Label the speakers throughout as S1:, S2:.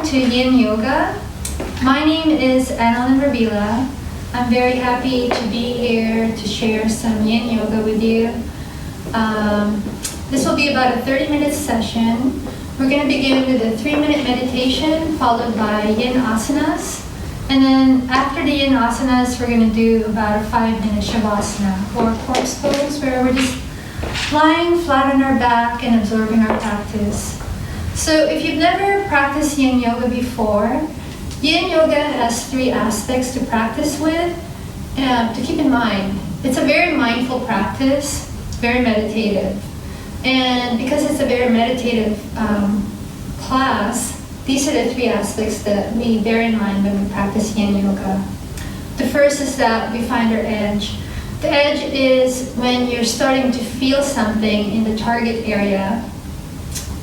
S1: to Yin Yoga. My name is Annalyn Ravila. I'm very happy to be here to share some Yin Yoga with you. This will be about a 30-minute session. We're going to begin with a 3-minute meditation followed by Yin Asanas. And then after the Yin Asanas, we're going to do about a 5-minute Shavasana or corpse pose where we're just lying flat on our back and absorbing our practice. So if you've never practiced Yin Yoga before, Yin Yoga has 3 aspects to practice with. To keep in mind, it's a very mindful practice, very meditative. And because it's a very meditative class, these are the 3 aspects that we bear in mind when we practice Yin Yoga. The first is that we find our edge. The edge is when you're starting to feel something in the target area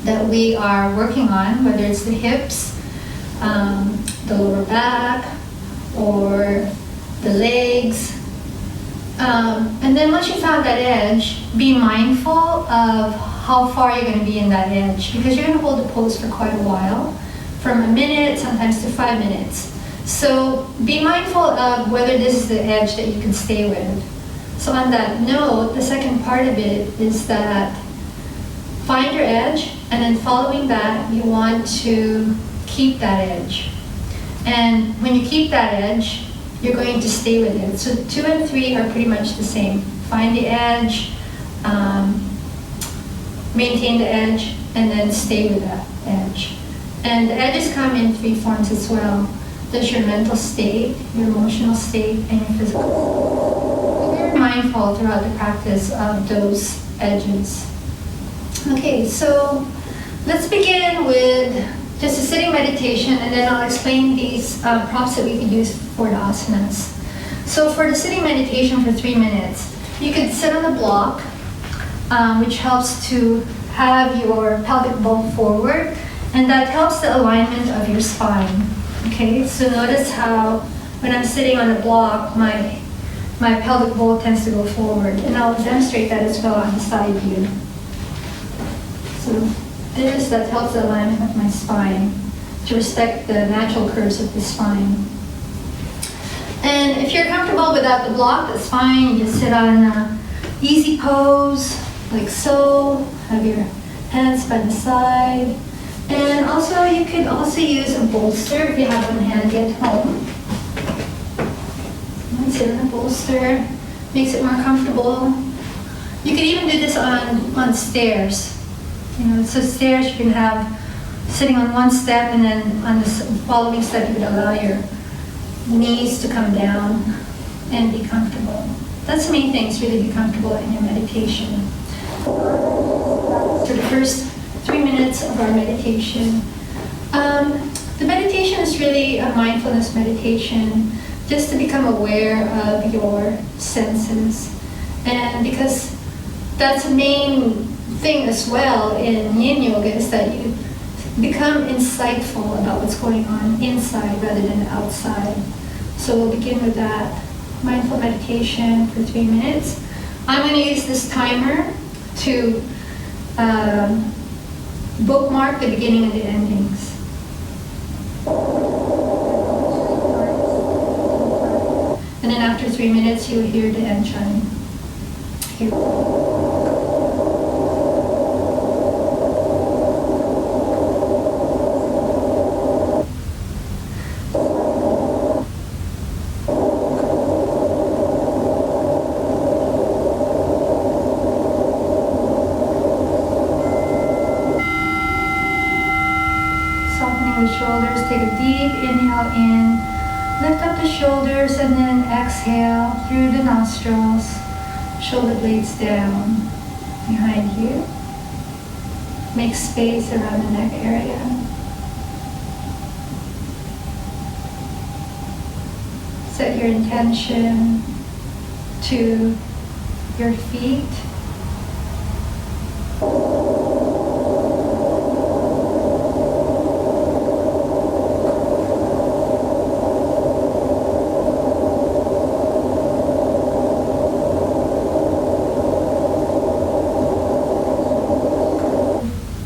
S1: that we are working on, whether it's the hips, the lower back, or the legs. And then once you found that edge, be mindful of how far you're going to be in that edge, because you're going to hold the pose for quite a while, from a minute sometimes to 5 minutes. So be mindful of whether this is the edge that you can stay with. So on that note, the second part of it is that find your edge, and then following that, you want to keep that edge. And when you keep that edge, you're going to stay with it. So 2 and 3 are pretty much the same. Find the edge, maintain the edge, and then stay with that edge. And the edges come in 3 forms as well. There's your mental state, your emotional state, and your physical. Be very mindful throughout the practice of those edges. Okay, so let's begin with just a sitting meditation, and then I'll explain these props that we can use for the asanas. So for the sitting meditation for 3 minutes, you could sit on a block, which helps to have your pelvic bone forward, and that helps the alignment of your spine. Okay, so notice how when I'm sitting on a block, my pelvic bowl tends to go forward, and I'll demonstrate that as well on the side view. So that helps the alignment of my spine to respect the natural curves of the spine. And if you're comfortable without the block, that's fine. You just sit on an easy pose, like so. Have your hands by the side. And also, you could also use a bolster if you have one handy at home. Sit on a bolster, makes it more comfortable. You could even do this on stairs. You know, so stairs you can have sitting on one step, and then on the following step you would allow your knees to come down and be comfortable. That's the main thing, is really be comfortable in your meditation. For the first 3 minutes of our meditation, the meditation is really a mindfulness meditation, just to become aware of your senses. And because that's the main thing as well in Yin Yoga, is that you become insightful about what's going on inside rather than outside. So we'll begin with that mindful meditation for 3 minutes. I'm going to use this timer to bookmark the beginning and the endings. And then after 3 minutes, you'll hear the end chime. Here. Shoulders, take a deep inhale in, lift up the shoulders, and then exhale through the nostrils, shoulder blades down behind you. Make space around the neck area. Set your intention to your feet.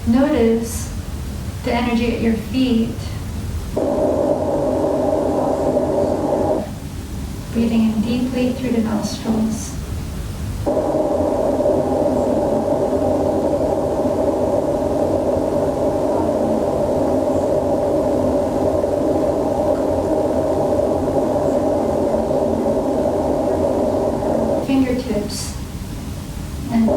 S1: Notice the energy at your feet breathing in deeply through the nostrils. Fingertips and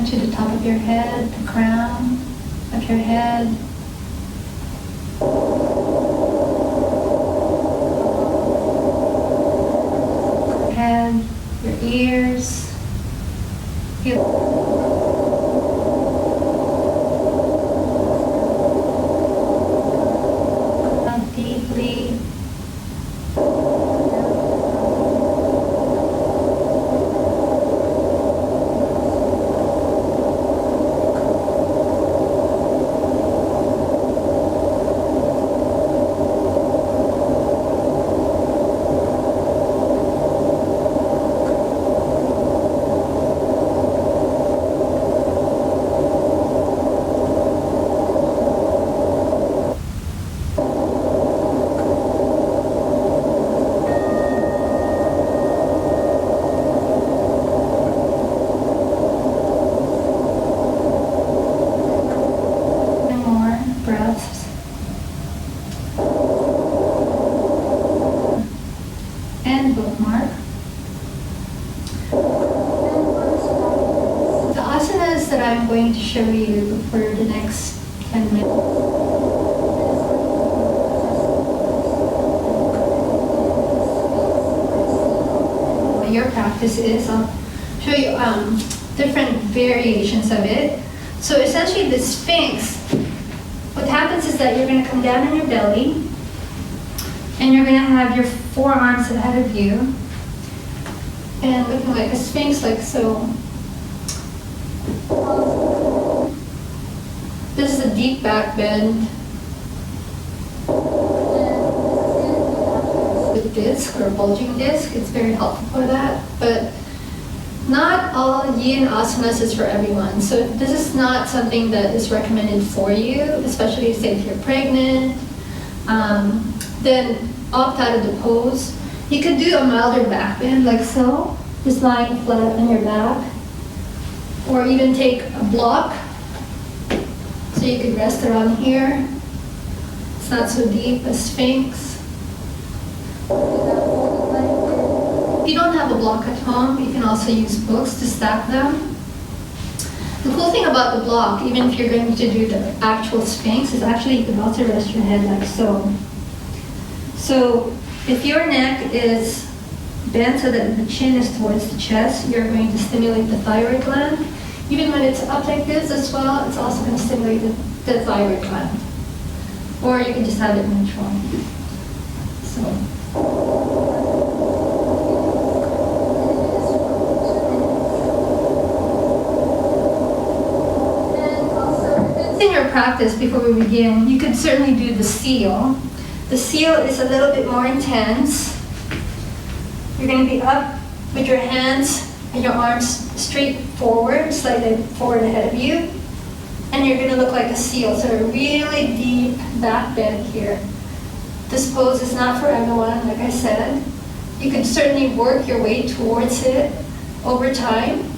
S1: to the top of your head, the crown of your head. Head, your ears. Feel deeply. Breaths. And bookmark. The asanas that I'm going to show you for the next 10 minutes. Your practice is, I'll show you different variations of it. So essentially the Sphinx, what happens is that you're going to come down on your belly and you're going to have your forearms ahead of you and looking like a Sphinx, like so. This is a deep back bend with a disc or a bulging disc. It's very helpful for that, but not all yin asanas is for everyone. So if this is not something that is recommended for you, especially say if you're pregnant, then opt out of the pose. You could do a milder back bend like so, just lying flat on your back. Or even take a block, so you could rest around here. It's not so deep, a Sphinx. If you don't have a block at home, you can also use books to stack them. The cool thing about the block, even if you're going to do the actual Sphinx, is actually you can also rest your head like so. So if your neck is bent so that the chin is towards the chest, you're going to stimulate the thyroid gland. Even when it's up like this as well, it's also going to stimulate the thyroid gland. Or you can just have it neutral. So. In your practice, before we begin, you could certainly do the seal. The seal is a little bit more intense. You're going to be up with your hands and your arms straight forward, slightly forward ahead of you. And you're going to look like a seal, so a really deep back bend here. This pose is not for everyone, like I said. You can certainly work your way towards it over time.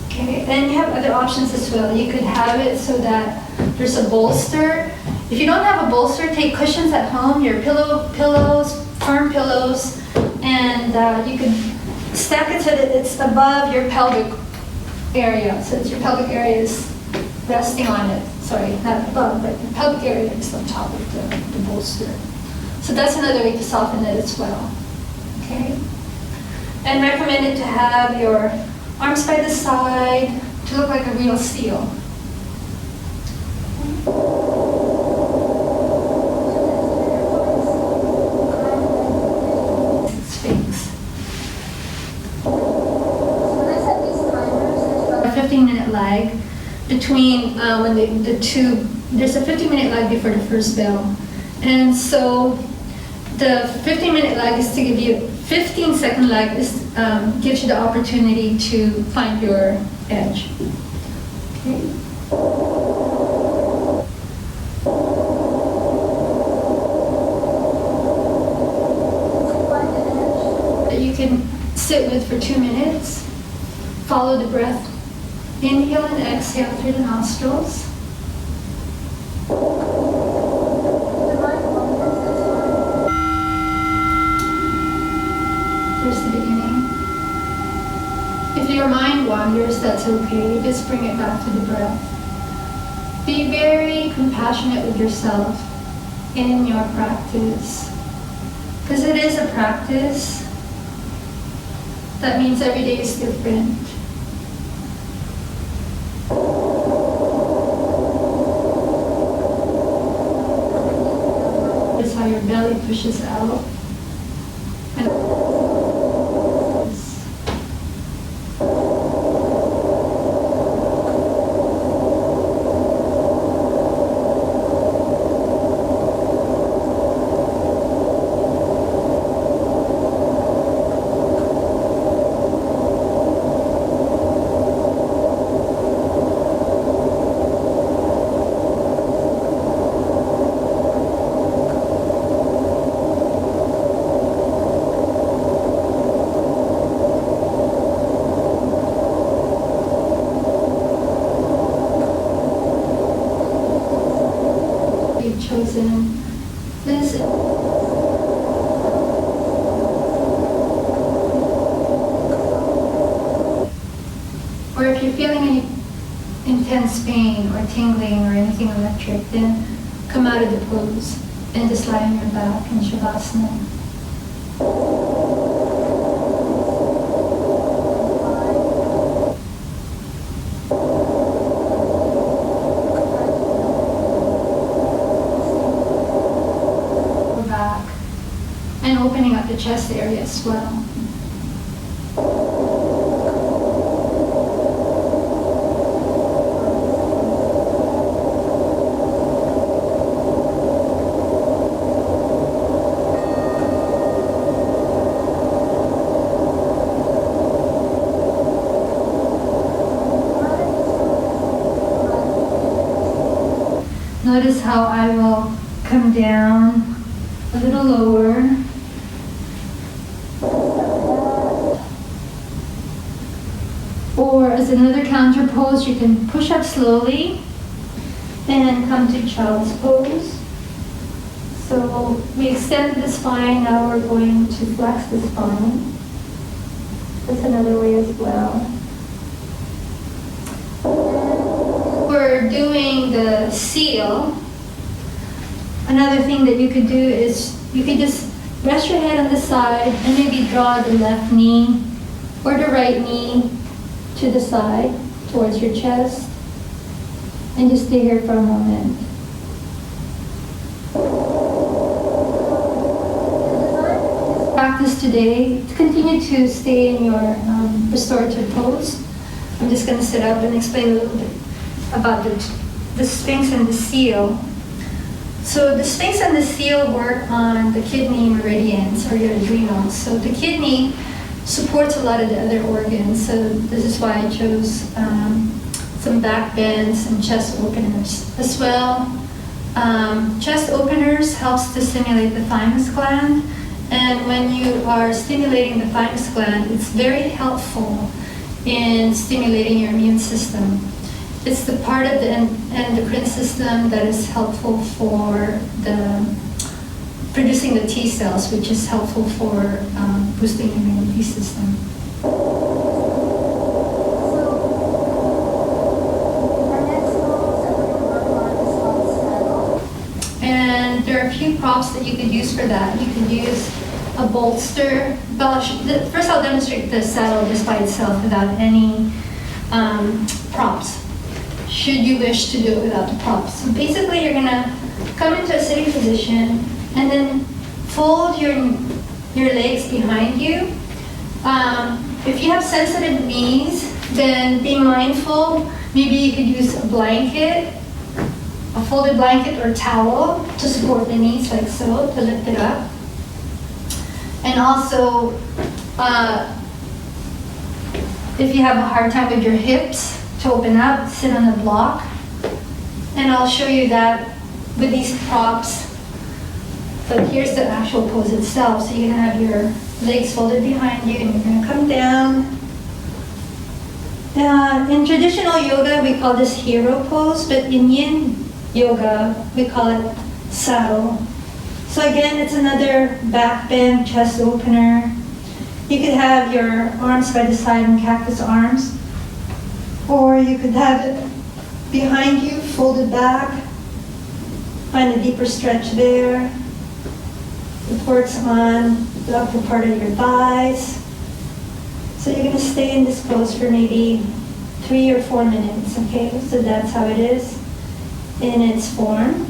S1: Okay, and you have other options as well. You could have it so that there's a bolster. If you don't have a bolster, take cushions at home, your pillows, firm pillows, and you could stack it so that it's above your pelvic area. So it's your pelvic area is resting on it. Sorry, not above, but the pelvic area is on top of the bolster. So that's another way to soften it as well. Okay? And recommended to have your arms by the side to look like a real seal. Sphinx. When I set these timers, there's about a 15-minute lag between when the two, there's a 15-minute lag before the first bell. And so the 15-minute lag is to give you, 15-second lag is, gives you the opportunity to find your edge. Okay. Find the edge that you can sit with for 2 minutes. Follow the breath. Inhale and exhale through the nostrils. Here's the beginning. If your mind wanders, that's okay. Just bring it back to the breath. Be very compassionate with yourself in your practice. Because it is a practice. That means every day is different. Notice how your belly pushes out. And chosen this. Or if you're feeling any intense pain or tingling or anything electric, then come out of the pose and just lie on your back in Shavasana. And opening up the chest area as well. Notice how I will come down a little lower. Or as another counter pose, you can push up slowly and come to child's pose. So we extend the spine, now we're going to flex the spine. That's another way as well. We're doing the seal. Another thing that you could do is you could just rest your head on the side and maybe draw the left knee or the right knee to the side towards your chest and just stay here for a moment. Practice today to continue to stay in your restorative pose. I'm just going to sit up and explain a little bit about the Sphinx and the seal. So the Sphinx and the seal work on the kidney meridians or your adrenals. So the kidney supports a lot of the other organs. So this is why I chose some back bends and chest openers as well. Chest openers helps to stimulate the thymus gland. And when you are stimulating the thymus gland, it's very helpful in stimulating your immune system. It's the part of the endocrine system that is helpful for producing the T cells, which is helpful for boosting the immunity system. So And there are a few props that you could use for that. You could use a bolster. First I'll demonstrate the saddle just by itself without any props, should you wish to do it without the props. So basically you're gonna come into a sitting position and then fold your legs behind you. If you have sensitive knees, then be mindful. Maybe you could use a blanket, a folded blanket or towel to support the knees like so, to lift it up. And also, if you have a hard time with your hips to open up, sit on the block. And I'll show you that with these props. But here's the actual pose itself. So you're gonna have your legs folded behind you and you're gonna come down. In traditional yoga, we call this hero pose, but in Yin Yoga, we call it saddle. So again, it's another back bend, chest opener. You could have your arms by the side in cactus arms, or you could have it behind you, folded back. Find a deeper stretch there. It works on the upper part of your thighs. So you're going to stay in this pose for maybe 3 or 4 minutes, okay? So that's how it is in its form.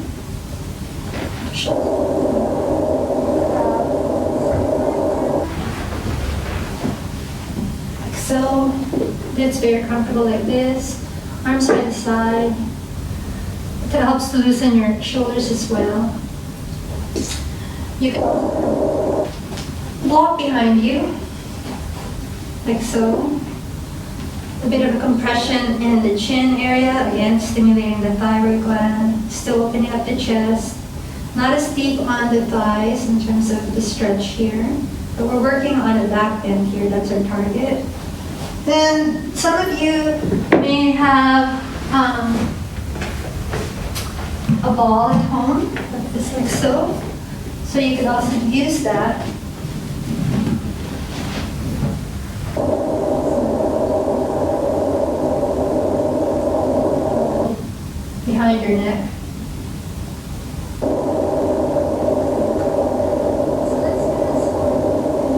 S1: Like so. It's very comfortable like this. Arms by the side. It helps to loosen your shoulders as well. You can block behind you, like so. A bit of a compression in the chin area, again stimulating the thyroid gland, still opening up the chest. Not as deep on the thighs in terms of the stretch here, but we're working on a back bend here, that's our target. Then some of you may have a ball at home, like this, like so. So you could also use that. Behind your neck.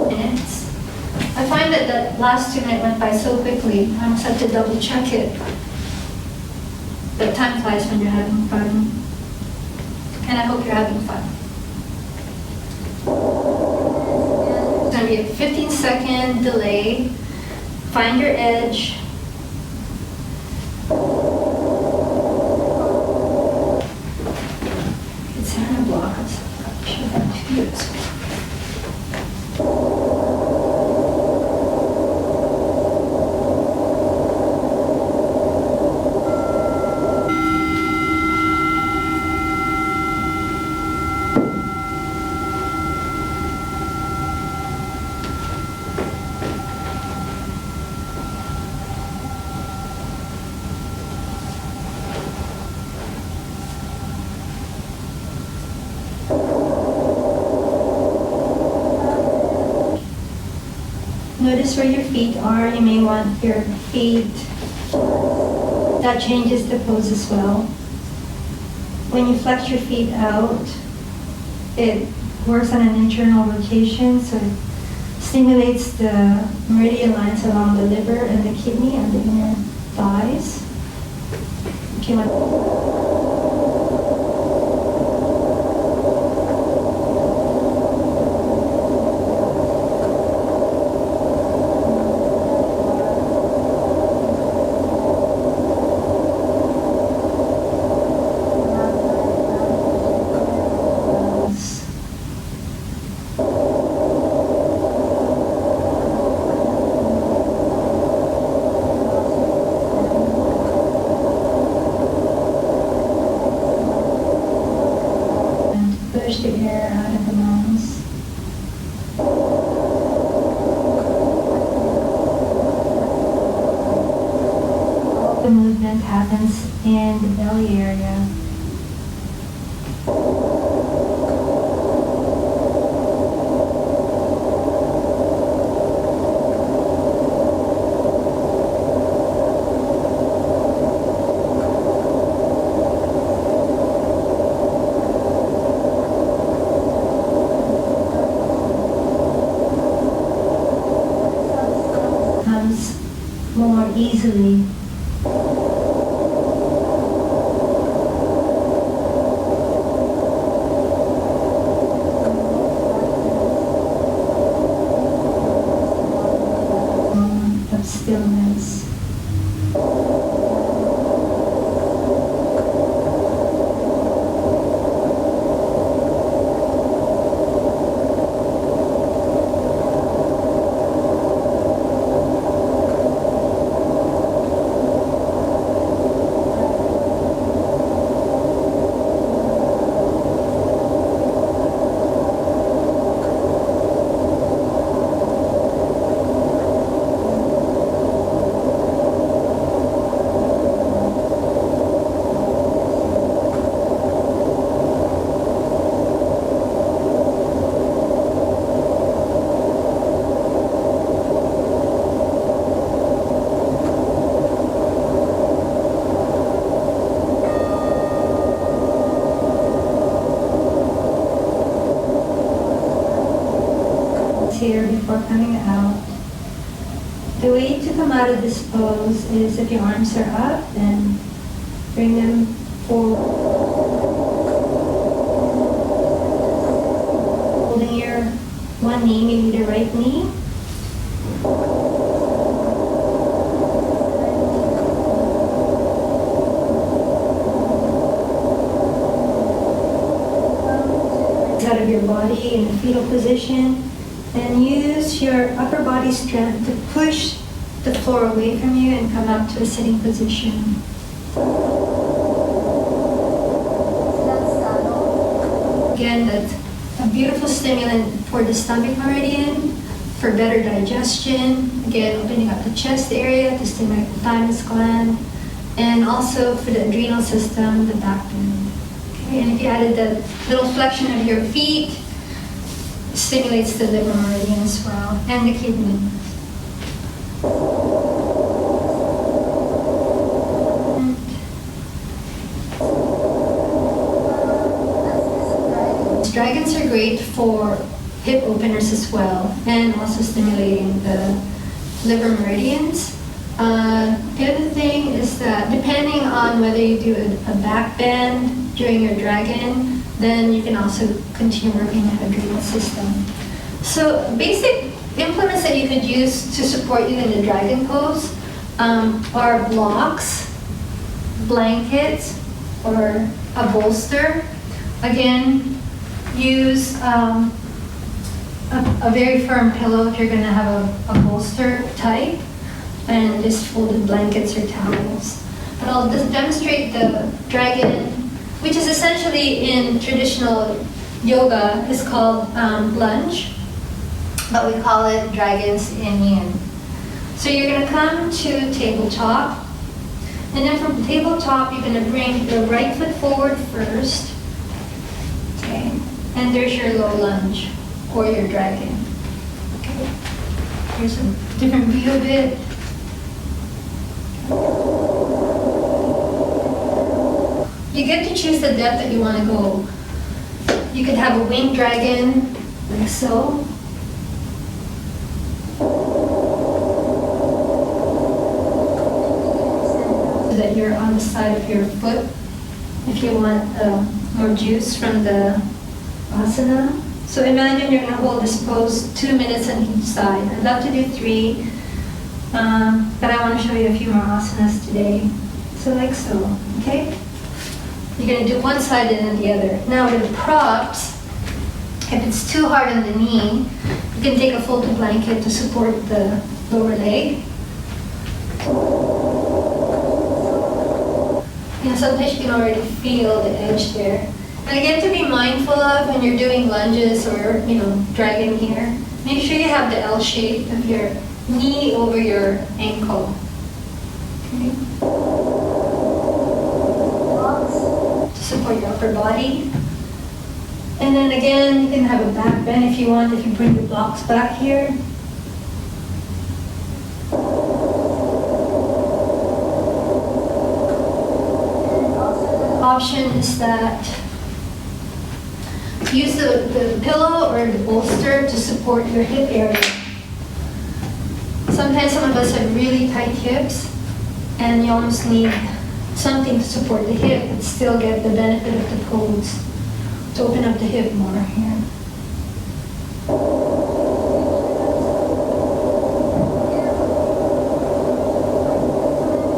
S1: Minutes. I find that that last 2 minutes went by so quickly. I almost have to double check it. But time flies when you're having fun. And I hope you're having fun. It's going to be a 15-second delay. Find your edge. It's in a block. I should have 2 years. Notice where your feet are. You may want your feet. That changes the pose as well. When you flex your feet out, it works on an internal rotation, so it stimulates the meridian lines along the liver and the kidney and the inner thighs. If you want. Push the air out of the lungs. All the movement happens in the belly area. here before coming out. The way to come out of this pose is if your arms are up, then bring them forward. Holding your one knee, maybe the right knee. Out of your body in a fetal position, and use your upper body strength to push the floor away from you and come up to a sitting position. Again, that's a beautiful stimulant for the stomach meridian, for better digestion, again opening up the chest area to stimulate the thymus gland, and also for the adrenal system, the backbone. And if you added the little flexion of your feet, it stimulates the liver meridian as well, and the kidney. Dragons are great for hip openers as well, and also stimulating the liver meridians. The other thing is that depending on whether you do a back bend during your dragon, then you can also continue working the adrenal system. So basic implements that you could use to support you in the dragon pose are blocks, blankets, or a bolster. Again, use a very firm pillow if you're going to have a bolster type, and just folded blankets or towels. But I'll just demonstrate the dragon, which is essentially in traditional yoga is called lunge, but we call it dragons in yin. So you're going to come to tabletop, and then from tabletop you're going to bring your right foot forward first, okay, and there's your low lunge or your dragon. Okay. Here's a different view of it. You get to choose the depth that you want to go. You could have a winged dragon, like so. So that you're on the side of your foot. If you want more juice from the asana. So imagine you're going to hold this pose 2 minutes on each side. I'd love to do 3. But I want to show you a few more asanas today. So like so, okay? You're going to do one side and then the other. Now with the props, if it's too hard on the knee, you can take a folded blanket to support the lower leg. And sometimes you can already feel the edge there. And again, to be mindful of when you're doing lunges or, dragging here, make sure you have the L shape of your knee over your ankle. Okay. To support your upper body. And then again, you can have a back bend if you want, if you bring the blocks back here. Option is that use the pillow or the bolster to support your hip area. Sometimes some of us have really tight hips, and you almost need something to support the hip but still get the benefit of the pose. To open up the hip more here.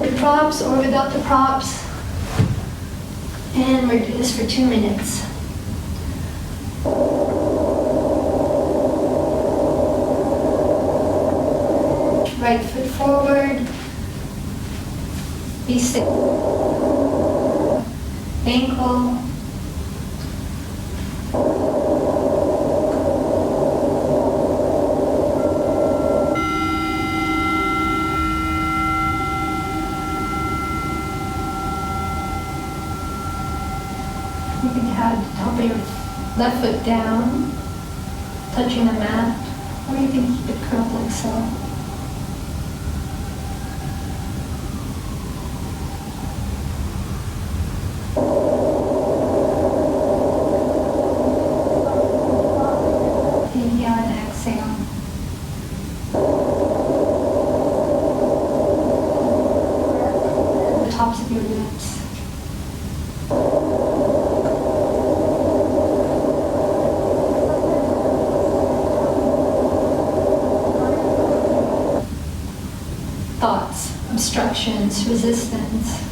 S1: The props or without the props. And we're doing this for 2 minutes. Right foot forward. Be still. Ankle. You can have the top of your left foot down, touching the mat, or you can keep it curled like so. Inhale and exhale. distractions, resistance.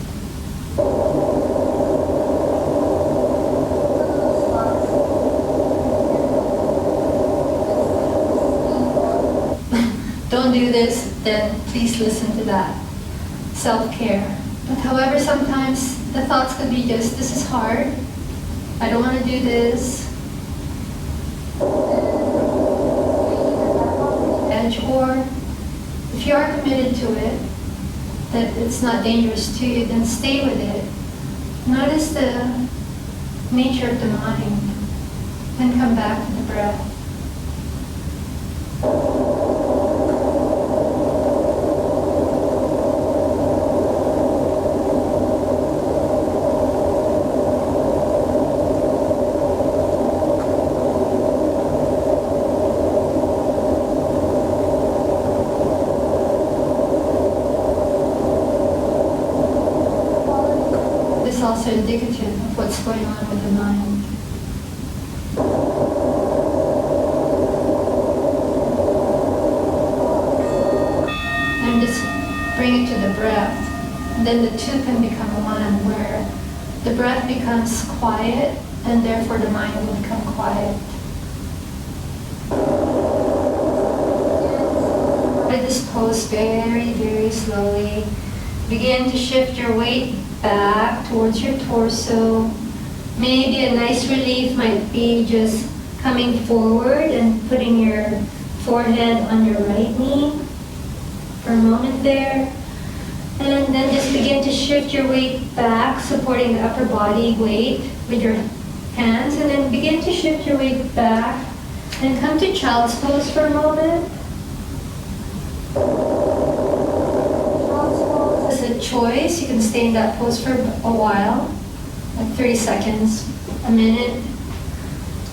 S1: Don't do this, then please listen to that. Self-care. But however, sometimes the thoughts could be just, this is hard, I don't want to do this. Edge, or if you are committed to it, that it's not dangerous to you, then stay with it. Notice the nature of the mind, then come back to the breath. This is also indicative of what's going on with the mind. And just bring it to the breath. And then the two can become one, where the breath becomes quiet, and therefore the mind will become quiet. Try this pose very, very slowly. Begin to shift your weight back towards your torso. Maybe a nice relief might be just coming forward and putting your forehead on your right knee for a moment there. And then just begin to shift your weight back, supporting the upper body weight with your hands. And then begin to shift your weight back and come to child's pose for a moment. It's a choice. You can stay in that pose for a while, like 30 seconds, a minute.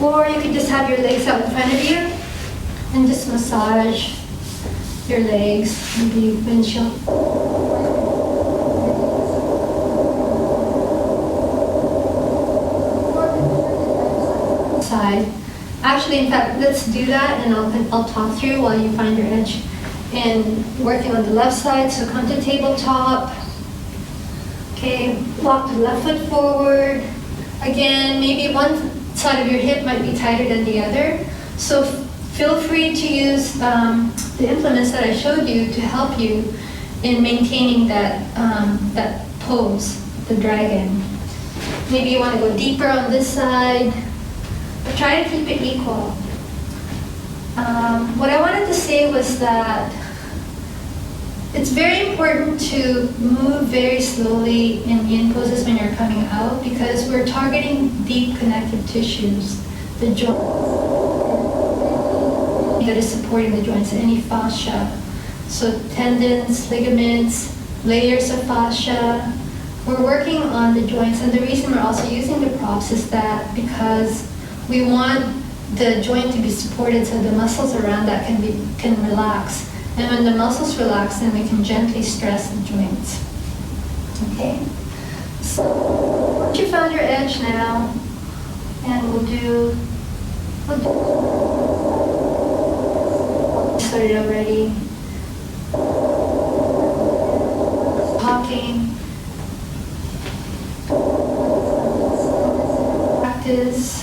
S1: Or you can just have your legs out in front of you and just massage your legs, maybe windshield. Side. Actually, in fact, let's do that, and I'll talk through while you find your edge. And working on the left side, so come to tabletop. Okay, walk the left foot forward. Again, maybe one side of your hip might be tighter than the other. So feel free to use the implements that I showed you to help you in maintaining that pose, the dragon. Maybe you want to go deeper on this side, but try to keep it equal. What I wanted to say was that it's very important to move very slowly in yin poses when you're coming out, because we're targeting deep connective tissues, the joint that is supporting the joints, any fascia. So tendons, ligaments, layers of fascia. We're working on the joints, and the reason we're also using the props is that because we want the joint to be supported so the muscles around that can relax. And when the muscles relax, then we can gently stress the joints. Okay? So, once you found your edge now, and we'll do started already. Talking. Practice.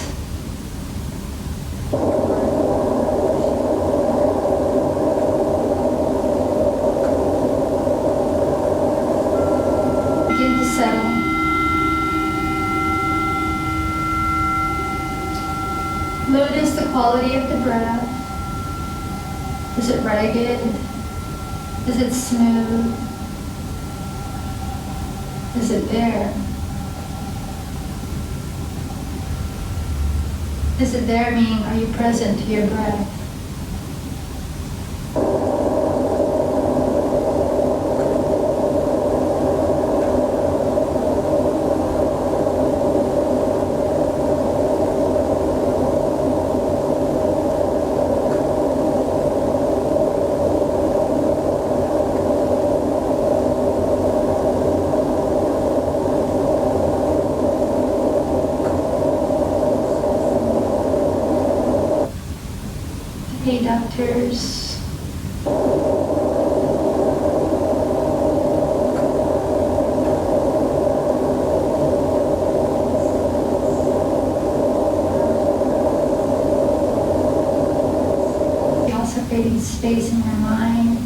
S1: Notice the quality of the breath. Is it ragged? Is it smooth? Is it there? Is it there meaning, are you present to your breath? Doctors. creating space in your mind.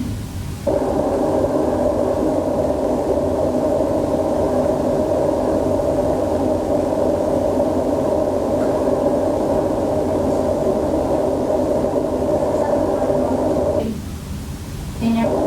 S1: In your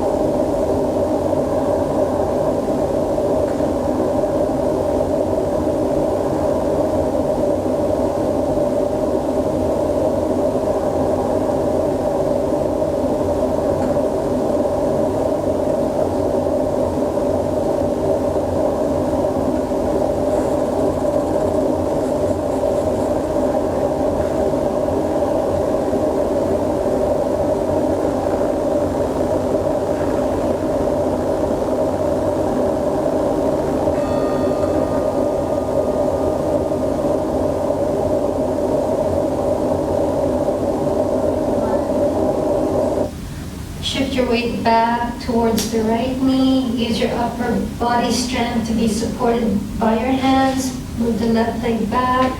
S1: shift your weight back towards the right knee. Use your upper body strength to be supported by your hands. Move the left leg back.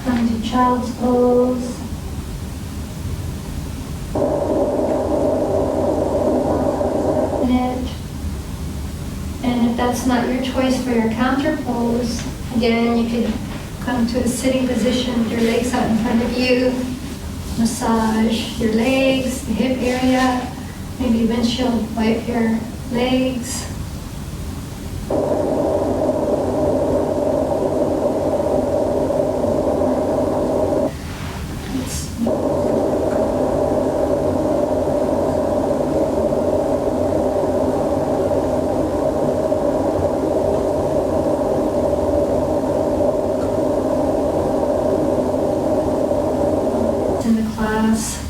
S1: Come to child's pose. And if that's not your choice for your counter pose, again, you could come to a sitting position with your legs out in front of you. Massage your legs, the hip area. Maybe windshield wipe your legs. In the class.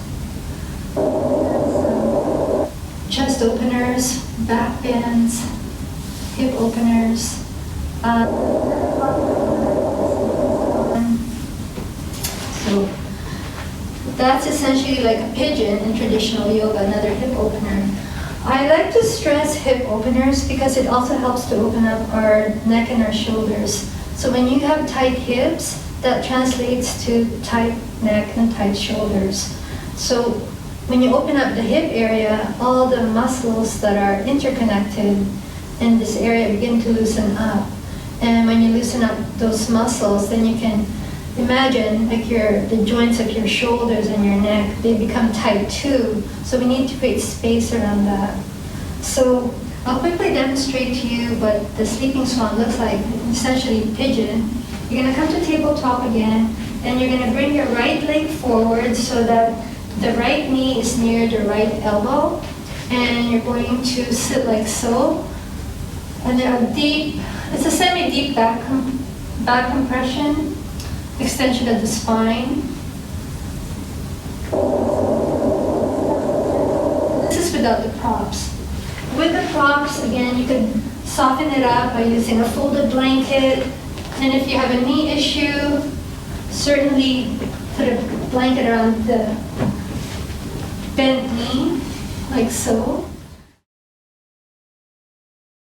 S1: Chest openers, back bends, hip openers. So that's essentially like a pigeon in traditional yoga, another hip opener. I like to stress hip openers because it also helps to open up our neck and our shoulders. So when you have tight hips, that translates to tight neck and tight shoulders. So when you open up the hip area, all the muscles that are interconnected in this area begin to loosen up. And when you loosen up those muscles, then you can imagine like the joints of your shoulders and your neck, they become tight too. So we need to create space around that. So I'll quickly demonstrate to you what the sleeping swan looks like, essentially pigeon. You're gonna come to tabletop again, and you're gonna bring your right leg forward so that the right knee is near the right elbow, and you're going to sit like so. And then it's a semi-deep back compression, extension of the spine. This is without the props. With the props, again, you can soften it up by using a folded blanket. And if you have a knee issue, certainly put a blanket around the bent knee, like so.